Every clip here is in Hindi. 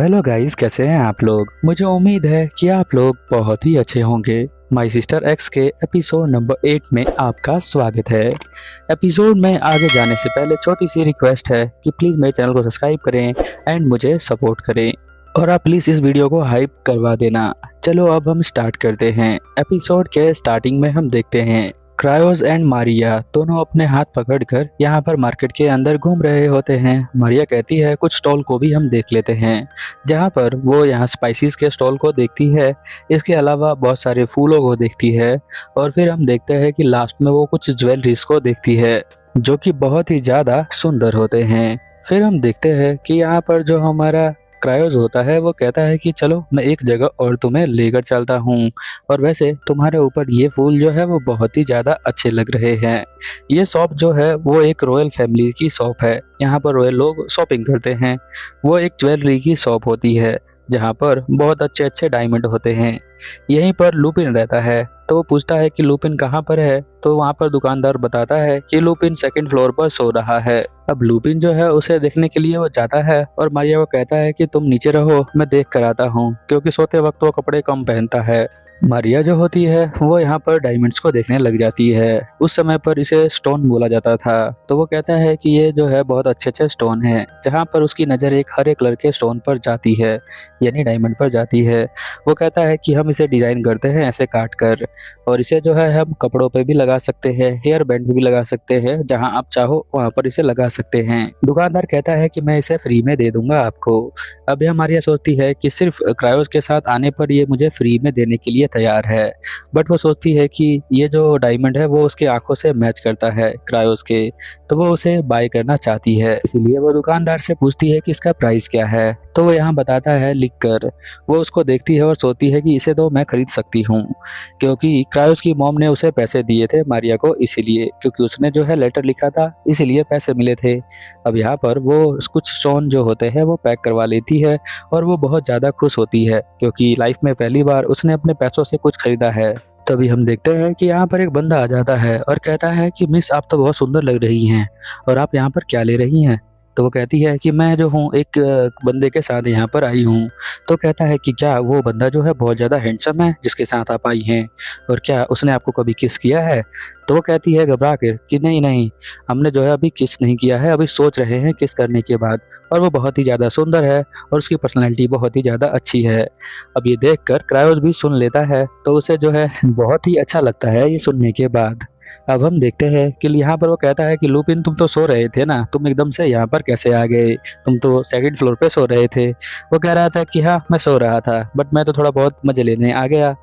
हेलो गाइस, कैसे हैं आप लोग। मुझे उम्मीद है कि आप लोग बहुत ही अच्छे होंगे। माई सिस्टर एक्स के एपिसोड नंबर 8 में आपका स्वागत है। एपिसोड में आगे जाने से पहले छोटी सी रिक्वेस्ट है कि प्लीज़ मेरे चैनल को सब्सक्राइब करें एंड मुझे सपोर्ट करें, और आप प्लीज़ इस वीडियो को हाइप करवा देना। चलो अब हम स्टार्ट करते हैं। एपिसोड के स्टार्टिंग में हम देखते हैं क्रायोस एंड मारिया दोनों अपने हाथ पकड़कर यहाँ पर मार्केट के अंदर घूम रहे होते हैं। मारिया कहती है कुछ स्टॉल को भी हम देख लेते हैं, जहाँ पर वो यहाँ स्पाइसेस के स्टॉल को देखती है। इसके अलावा बहुत सारे फूलों को देखती है, और फिर हम देखते हैं कि लास्ट में वो कुछ ज्वेलरीज को देखती है जो कि बहुत ही ज़्यादा सुंदर होते हैं। फिर हम देखते हैं कि यहाँ पर जो हमारा क्रायोस होता है वो कहता है कि चलो मैं एक जगह और तुम्हें लेकर चलता हूँ, और वैसे तुम्हारे ऊपर ये फूल जो है वो बहुत ही ज़्यादा अच्छे लग रहे हैं। ये शॉप जो है वो एक रॉयल फैमिली की शॉप है। यहाँ पर रॉयल लोग शॉपिंग करते हैं। वो एक ज्वेलरी की शॉप होती है जहाँ पर बहुत अच्छे अच्छे डायमंड होते हैं। यहीं पर लुपिन रहता है, तो वो पूछता है कि लुपिन कहाँ पर है। तो वहाँ पर दुकानदार बताता है कि लुपिन सेकंड फ्लोर पर सो रहा है। अब लुपिन जो है उसे देखने के लिए वो जाता है, और मारिया को कहता है कि तुम नीचे रहो, मैं देख कर आता हूँ, क्योंकि सोते वक्त वो कपड़े कम पहनता है। मारिया जो होती है वो यहाँ पर डायमंड्स को देखने लग जाती है। उस समय पर इसे स्टोन बोला जाता था, तो वो कहता है कि ये जो है बहुत अच्छे अच्छे स्टोन हैं। जहाँ पर उसकी नज़र एक हरे कलर के स्टोन पर जाती है, यानी डायमंड पर जाती है। वो कहता है कि हम इसे डिज़ाइन करते हैं ऐसे काट कर, और इसे जो है हम कपड़ों पे भी लगा सकते हैं, हेयर बैंड पे भी लगा सकते हैं, जहाँ आप चाहो वहाँ पर इसे लगा सकते हैं। दुकानदार कहता है कि मैं इसे फ्री में दे दूंगा आपको। अब यह मारिया सोचती है कि सिर्फ क्रायोस के साथ आने पर ये मुझे फ्री में देने के लिए तैयार है, बट वो सोचती है कि ये जो डायमंड है वो उसकी आंखों से मैच करता है क्रायोस के, तो वो उसे बाय करना चाहती है। इसलिए वो दुकानदार से पूछती है कि इसका प्राइस क्या है। तो वो यहाँ बताता है लिखकर। वो उसको देखती है और सोचती है कि इसे तो मैं खरीद सकती हूँ, क्योंकि क्रायोस की मॉम ने उसे पैसे दिए थे मारिया को, इसीलिए, क्योंकि उसने जो है लेटर लिखा था, इसीलिए पैसे मिले थे। अब यहाँ पर वो कुछ स्टोन जो होते हैं वो पैक करवा लेती है, और वो बहुत ज़्यादा खुश होती है, क्योंकि लाइफ में पहली बार उसने अपने पैसों से कुछ खरीदा है। तभी हम देखते हैं कि यहाँ पर एक बंदा आ जाता है और कहता है कि मिस, आप तो बहुत सुंदर लग रही हैं, और आप यहाँ पर क्या ले रही हैं। तो वो कहती है कि मैं जो हूँ एक बंदे के साथ यहाँ पर आई हूँ। तो कहता है कि क्या वो बंदा जो है बहुत ज़्यादा हैंडसम है जिसके साथ आप आई हैं, और क्या उसने आपको कभी किस किया है। तो वो कहती है घबरा कर कि नहीं नहीं, हमने जो है अभी किस नहीं किया है, अभी सोच रहे हैं किस करने के बाद। और वो बहुत ही ज़्यादा सुंदर है, और उसकी पर्सनैलिटी बहुत ही ज़्यादा अच्छी है। अब ये देख कर क्रायोस भी सुन लेता है, तो उसे जो है बहुत ही अच्छा लगता है ये सुनने के बाद। अब हम देखते हैं कि यहाँ पर वो कहता है कि लुपिन, तुम तो सो रहे थे ना, तुम एकदम से यहाँ पर कैसे आ गए, तुम तो सेकंड फ्लोर पे सो रहे थे। वो कह रहा था कि हाँ मैं सो रहा था, बट मैं तो थोड़ा बहुत मजे लेने आ गया।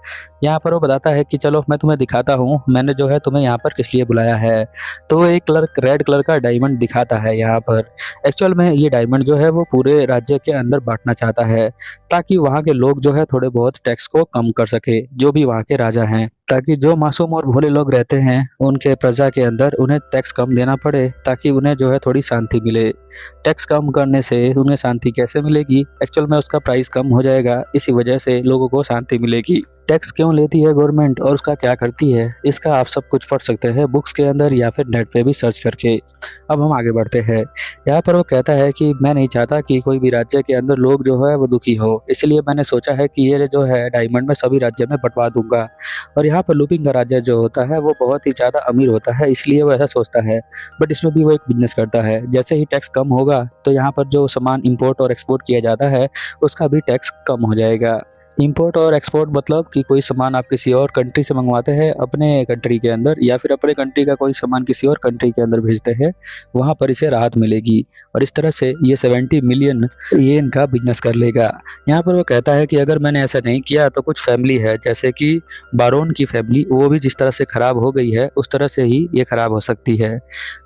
यहाँ पर वो बताता है कि चलो मैं तुम्हें दिखाता हूँ मैंने जो है तुम्हें यहाँ पर किस लिए बुलाया है। तो वो एक रेड कलर का डायमंड दिखाता है यहाँ पर। एक्चुअल में ये डायमंड जो है वो पूरे राज्य के अंदर बांटना चाहता है, ताकि वहाँ के लोग जो है थोड़े बहुत टैक्स को कम कर सके, जो भी वहाँ के राजा हैं, ताकि जो मासूम और भोले लोग रहते हैं उनके प्रजा के अंदर उन्हें टैक्स कम देना पड़े, ताकि उन्हें जो है थोड़ी शांति मिले। टैक्स कम करने से उन्हें शांति कैसे मिलेगी, एक्चुअल में उसका प्राइस कम हो जाएगा, इसी वजह से लोगों को शांति मिलेगी। टैक्स क्यों लेती है गवर्नमेंट और उसका क्या करती है, इसका आप सब कुछ पढ़ सकते हैं बुक्स के अंदर या फिर नेट पे भी सर्च करके। अब हम आगे बढ़ते हैं। यहाँ पर वो कहता है कि मैं नहीं चाहता कि कोई भी राज्य के अंदर लोग जो है वो दुखी हो, इसलिए मैंने सोचा है कि ये जो है डायमंड मैं सभी राज्य में बंटवा दूंगा। और यहाँ पर लुपिन का राज्य जो होता है वो बहुत ही ज़्यादा अमीर होता है, इसलिए वो ऐसा सोचता है, बट इसमें भी वो एक बिजनेस करता है। जैसे ही टैक्स कम होगा तो यहाँ पर जो सामान इंपोर्ट और एक्सपोर्ट किया जाता है उसका भी टैक्स कम हो जाएगा। इंपोर्ट और एक्सपोर्ट मतलब कि कोई सामान आप किसी और कंट्री से मंगवाते हैं अपने कंट्री के अंदर, या फिर अपने कंट्री का कोई सामान किसी और कंट्री के अंदर भेजते हैं, वहाँ पर इसे राहत मिलेगी। और इस तरह से ये 70 मिलियन ये इनका बिजनेस कर लेगा। यहाँ पर वो कहता है कि अगर मैंने ऐसा नहीं किया तो कुछ फैमिली है, जैसे कि बारोन की फैमिली, वो भी जिस तरह से ख़राब हो गई है उस तरह से ही ये ख़राब हो सकती है।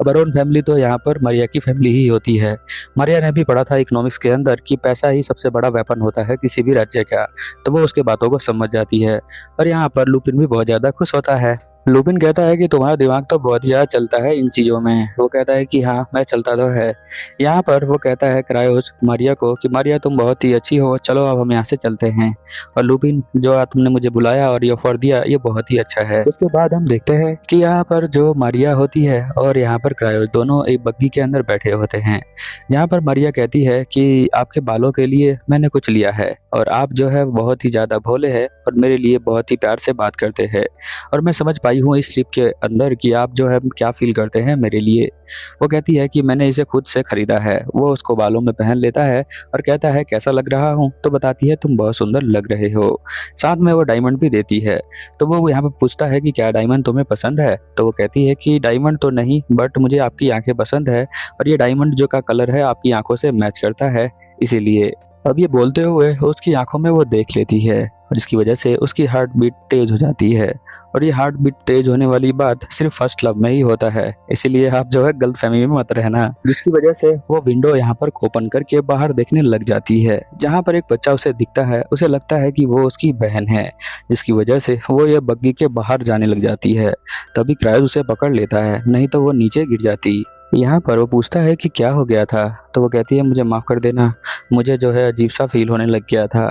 बारोन फैमिली तो यहाँ पर मारिया की फैमिली ही होती है। मारिया ने भी पढ़ा था इकोनॉमिक्स के अंदर कि पैसा ही सबसे बड़ा वेपन होता है किसी भी राज्य का, तो वो उसके बातों को समझ जाती है। और यहाँ पर लुपिन भी बहुत ज़्यादा खुश होता है। लुपिन कहता है कि तुम्हारा दिमाग तो बहुत ही ज़्यादा चलता है इन चीज़ों में। वो कहता है कि हाँ, मैं चलता तो है। यहाँ पर वो कहता है क्रायोस मारिया को कि मारिया तुम बहुत ही अच्छी हो, चलो अब हम यहाँ से चलते हैं। और लुपिन जो तुमने मुझे बुलाया और ये ऑफर दिया ये बहुत ही अच्छा है। उसके बाद हम देखते हैं कि यहाँ पर जो मारिया होती है और यहाँ पर क्रायोस दोनों एक बग्गी के अंदर बैठे होते हैं। जहाँ पर मारिया कहती है कि आपके बालों के लिए मैंने कुछ लिया है और आप जो है बहुत ही ज़्यादा भोले हैं और मेरे लिए बहुत ही प्यार से बात करते हैं और मैं समझ पाई हूँ इस स्लिप के अंदर कि आप जो है क्या फील करते हैं मेरे लिए। वो कहती है कि मैंने इसे खुद से खरीदा है। वो उसको बालों में पहन लेता है और कहता है कैसा लग रहा हूँ, तो बताती है तुम बहुत सुंदर लग रहे हो। साथ में वो डायमंड भी देती है। तो वो यहाँ पे पूछता है कि क्या डायमंड तुम्हें पसंद है। तो वो कहती है कि डायमंड तो नहीं, बट मुझे आपकी आंखें पसंद है और ये डायमंड जो का कलर है आपकी आंखों से मैच करता है, इसीलिए। अब ये बोलते हुए उसकी आंखों में वो देख लेती है और इसकी वजह से उसकी हार्ट बीट तेज हो जाती है। और ये हार्ट बीट तेज होने वाली बात सिर्फ फर्स्ट लव में ही होता है, इसीलिए आप जो है गलतफहमी में मत रहना। जिसकी वजह से वो विंडो यहाँ पर ओपन करके बाहर देखने लग जाती है, जहाँ पर एक बच्चा उसे दिखता है। उसे लगता है कि वो उसकी बहन है, जिसकी वजह से वो ये बग्गी के बाहर जाने लग जाती है। तभी क्रायोस उसे पकड़ लेता है, नहीं तो वो नीचे गिर जाती। यहाँ पर वो पूछता है कि क्या हो गया था। तो वो कहती है मुझे माफ़ कर देना, मुझे जो है अजीब सा फील होने लग गया था।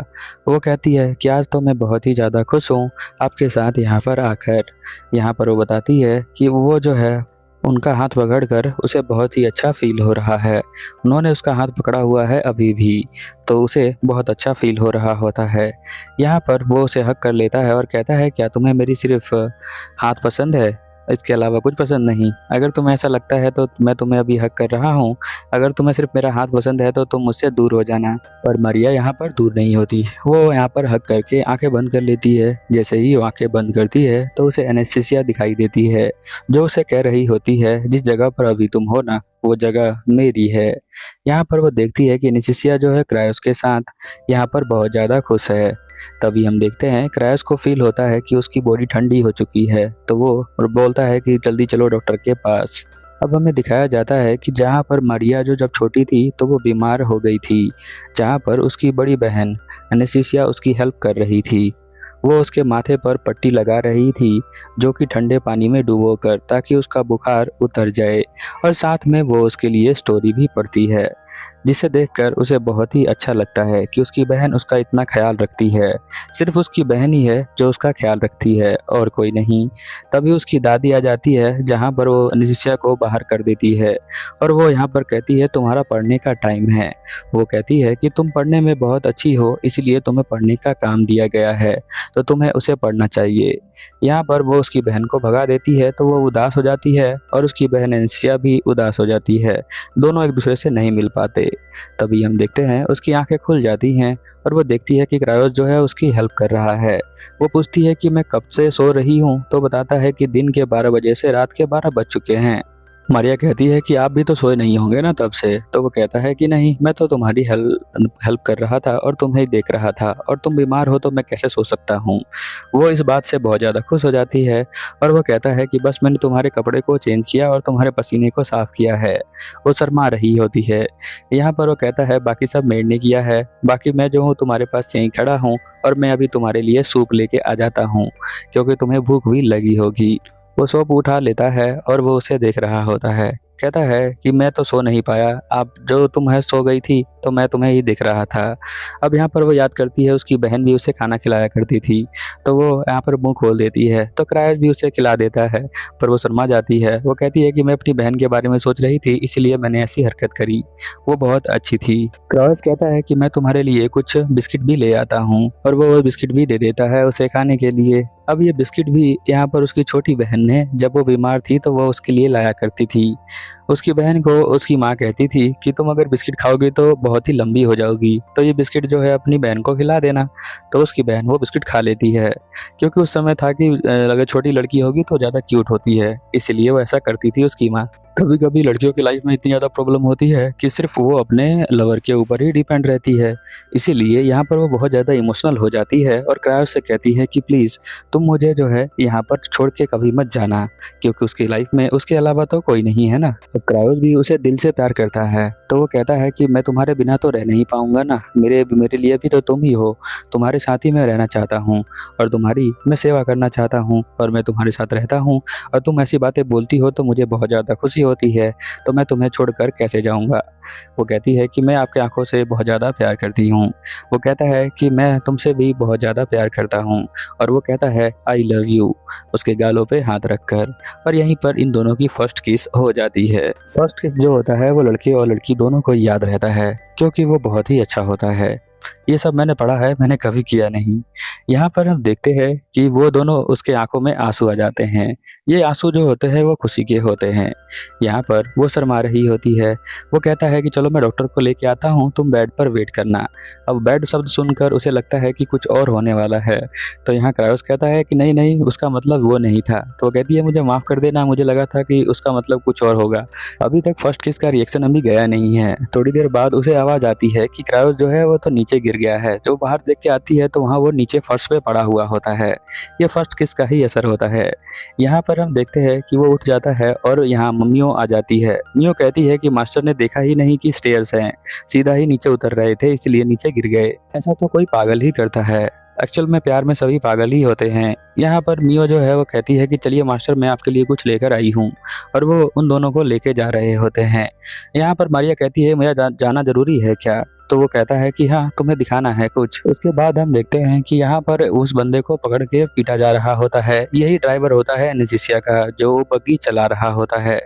वो कहती है कि आज तो मैं बहुत ही ज़्यादा खुश हूँ आपके साथ यहाँ पर आकर। यहाँ पर वो बताती है कि वो जो है उनका हाथ पकड़कर उसे बहुत ही अच्छा फील हो रहा है। उन्होंने उसका हाथ पकड़ा हुआ है अभी भी, तो उसे बहुत अच्छा फील हो रहा होता है। यहाँ पर वो उसे हक कर लेता है और कहता है क्या तुम्हें मेरी सिर्फ हाथ पसंद है, इसके अलावा कुछ पसंद नहीं? अगर तुम्हें ऐसा लगता है तो मैं तुम्हें अभी हक कर रहा हूँ। अगर तुम्हें सिर्फ मेरा हाथ पसंद है तो तुम मुझसे दूर हो जाना। पर मारिया यहाँ पर दूर नहीं होती। वो यहाँ पर हक करके आंखें बंद कर लेती है। जैसे ही वो आंखें बंद करती है तो उसे एनेस्थीसिया दिखाई देती है, जो उसे कह रही होती है जिस जगह पर अभी तुम हो ना वो जगह मेरी है। यहाँ पर वो देखती है कि एनेस्थीसिया जो है क्रायोस के साथ यहाँ पर बहुत ज़्यादा खुश है। तभी हम देखते हैं क्रायोस को फील होता है कि उसकी बॉडी ठंडी हो चुकी है, तो वो बोलता है कि जल्दी चलो डॉक्टर के पास। अब हमें दिखाया जाता है कि जहाँ पर मारिया जो जब छोटी थी तो वो बीमार हो गई थी, जहाँ पर उसकी बड़ी बहन एनेस्थीसिया उसकी हेल्प कर रही थी। वो उसके माथे पर पट्टी लगा रही थी, जो कि ठंडे पानी में डुबोकर, ताकि उसका बुखार उतर जाए। और साथ में वो उसके लिए स्टोरी भी पढ़ती है, जिसे देखकर उसे बहुत ही अच्छा लगता है कि उसकी बहन उसका इतना ख्याल रखती है। सिर्फ उसकी बहन ही है जो उसका ख्याल रखती है और कोई नहीं। तभी उसकी दादी आ जाती है, जहाँ पर वो एनेस्थीसिया को बाहर कर देती है और वो यहाँ पर कहती है तुम्हारा पढ़ने का टाइम है। वो कहती है कि तुम पढ़ने में बहुत अच्छी हो, इसलिए तुम्हें पढ़ने का काम दिया गया है, तो तुम्हें उसे पढ़ना चाहिए। यहाँ पर वो उसकी बहन को भगा देती है तो वो उदास हो जाती है और उसकी बहन एनेस्थीसिया भी उदास हो जाती है। दोनों एक दूसरे से नहीं मिल पाते। तभी हम देखते हैं उसकी आंखें खुल जाती हैं और वो देखती है कि क्रायोस जो है उसकी हेल्प कर रहा है। वो पूछती है कि मैं कब से सो रही हूँ, तो बताता है कि दिन के 12 बजे से रात के 12 बज चुके हैं। मारिया कहती है कि आप भी तो सोए नहीं होंगे ना तब से। तो वो कहता है कि नहीं, मैं तो तुम्हारी हेल्प कर रहा था और तुम्हें देख रहा था, और तुम बीमार हो तो मैं कैसे सो सकता हूँ। वो इस बात से बहुत ज़्यादा खुश हो जाती है और वो कहता है कि बस मैंने तुम्हारे कपड़े को चेंज किया और तुम्हारे पसीने को साफ़ किया है। वो शर्मा रही होती है। यहाँ पर वो कहता है बाकी सब मेड ने किया है, बाकी मैं जो हूँ तुम्हारे पास यहीं खड़ा हूँ और मैं अभी तुम्हारे लिए सूप लेके आ जाता हूँ, क्योंकि तुम्हें भूख भी लगी होगी। वो सूप उठा लेता है और वो उसे देख रहा होता है। कहता है कि मैं तो सो नहीं पाया, आप जो तुम है सो गई थी तो मैं तुम्हें ही देख रहा था। अब यहाँ पर वो याद करती है उसकी बहन भी उसे खाना खिलाया करती थी, तो वो यहाँ पर मुंह खोल देती है तो क्रायोस भी उसे खिला देता है, पर वो शर्मा जाती है। वो कहती है कि मैं अपनी बहन के बारे में सोच रही थी, इसलिए मैंने ऐसी हरकत करी, वो बहुत अच्छी थी। क्रायोस कहता है कि मैं तुम्हारे लिए कुछ बिस्किट भी ले आता हूँ, और वो बिस्किट भी दे देता है उसे खाने के लिए। अब ये बिस्किट भी यहाँ पर उसकी छोटी बहन ने जब वो बीमार थी तो वो उसके लिए लाया करती थी। उसकी बहन को उसकी माँ कहती थी कि तुम अगर बिस्किट खाओगी तो बहुत ही लंबी हो जाओगी, तो ये बिस्किट जो है अपनी बहन को खिला देना। तो उसकी बहन वो बिस्किट खा लेती है, क्योंकि उस समय था कि अगर छोटी लड़की होगी तो ज़्यादा क्यूट होती है, इसलिए वो ऐसा करती थी उसकी माँ। कभी कभी लड़कियों की लाइफ में इतनी ज़्यादा प्रॉब्लम होती है कि सिर्फ वो अपने लवर के ऊपर ही डिपेंड रहती है, इसीलिए यहाँ पर वो बहुत ज़्यादा इमोशनल हो जाती है और क्रायोस से कहती है कि प्लीज़ तुम मुझे जो है यहाँ पर छोड़ के कभी मत जाना, क्योंकि उसकी लाइफ में उसके अलावा तो कोई नहीं है ना। अब क्रायोस भी उसे दिल से प्यार करता है, तो वो कहता है कि मैं तुम्हारे बिना तो रह नहीं पाऊंगा ना, मेरे मेरे लिए भी तो तुम ही हो, तुम्हारे साथ ही मैं रहना चाहता हूँ और तुम्हारी मैं सेवा करना चाहता हूँ और मैं तुम्हारे साथ रहता हूँ और तुम ऐसी बातें बोलती हो तो मुझे बहुत ज़्यादा खुशी होती है, तो मैं तुम्हें छोड़कर कैसे जाऊँगा। वो कहती है कि मैं आपकी आंखों से बहुत ज़्यादा प्यार करती हूँ। वो कहता है कि मैं तुमसे भी बहुत ज़्यादा प्यार करता हूँ और वो कहता है आई लव यू उसके गालों पे हाथ रखकर। और यहीं पर इन दोनों की फर्स्ट किस हो जाती है। फर्स्ट किस जो होता है वो लड़के और लड़की दोनों को याद रहता है क्योंकि वो बहुत ही अच्छा होता है। ये सब मैंने पढ़ा है, मैंने कभी किया नहीं। यहाँ पर हम देखते हैं कि वो दोनों उसके आंखों में आंसू आ जाते हैं। ये आंसू जो होते हैं वो खुशी के होते हैं। यहाँ पर वो शर्मा रही होती है। वो कहता है कि चलो मैं डॉक्टर को लेके आता हूँ, तुम बेड पर वेट करना। अब बेड शब्द सुनकर उसे लगता है कि कुछ और होने वाला है। तो यहाँ क्रायोस कहता है कि नहीं नहीं, उसका मतलब वो नहीं था। तो वो कहती है मुझे माफ़ कर देना, मुझे लगा था कि उसका मतलब कुछ और होगा। अभी तक फर्स्ट किस का रिएक्शन अभी गया नहीं है। थोड़ी देर बाद उसे आवाज़ आती है कि क्रायोस जो है वो तो नीचे गिर गया है। जो बाहर देख के आती है तो वहाँ वो नीचे फर्श पे पड़ा हुआ होता है। ये फर्स्ट किस का ही असर होता है। यहाँ पर हम देखते हैं कि वो उठ जाता है और यहाँ मम्मियों आ जाती है। मियो कहती है कि मास्टर ने देखा ही नहीं कि स्टेयर्स हैं, सीधा ही नीचे उतर रहे थे इसलिए नीचे गिर गए। ऐसा तो कोई पागल ही करता है। एक्चुअल में प्यार में सभी पागल ही होते हैं। यहाँ पर मियो जो है वो कहती है कि चलिए मास्टर मैं आपके लिए कुछ लेकर आई हूँ और वो उन दोनों को लेके जा रहे होते हैं। यहाँ पर मारिया कहती है मेरा जाना जरूरी है क्या। तो वो कहता है कि हाँ तुम्हें दिखाना है कुछ। उसके बाद हम देखते हैं कि यहाँ पर उस बंदे को पकड़ के पीटा जा रहा होता है। यही ड्राइवर होता है एनेस्थीसिया का जो बग्गी चला रहा होता है।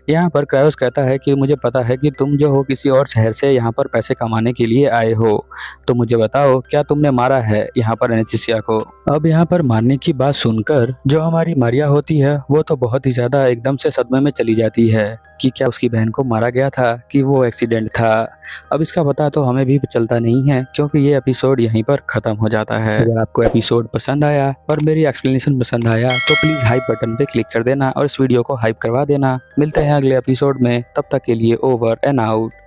यहाँ पर क्रायोस कहता है कि मुझे पता है कि तुम जो हो किसी और शहर से यहाँ पर पैसे कमाने के लिए आए हो, तो मुझे बताओ क्या तुमने मारा है यहाँ पर एनेस्थीसिया को। अब यहाँ पर मारने की बात सुनकर जो हमारी मारिया होती है वो तो बहुत ही ज्यादा एकदम से सदमे में चली जाती है कि क्या उसकी बहन को मारा गया था कि वो एक्सीडेंट था। अब इसका पता तो हमें भी चलता नहीं है क्योंकि ये एपिसोड यहीं पर खत्म हो जाता है। अगर आपको एपिसोड पसंद आया और मेरी एक्सप्लेनेशन पसंद आया तो प्लीज हाइप बटन पे क्लिक कर देना और इस वीडियो को हाइप करवा देना। मिलते हैं अगले एपिसोड में, तब तक के लिए ओवर एंड आउट।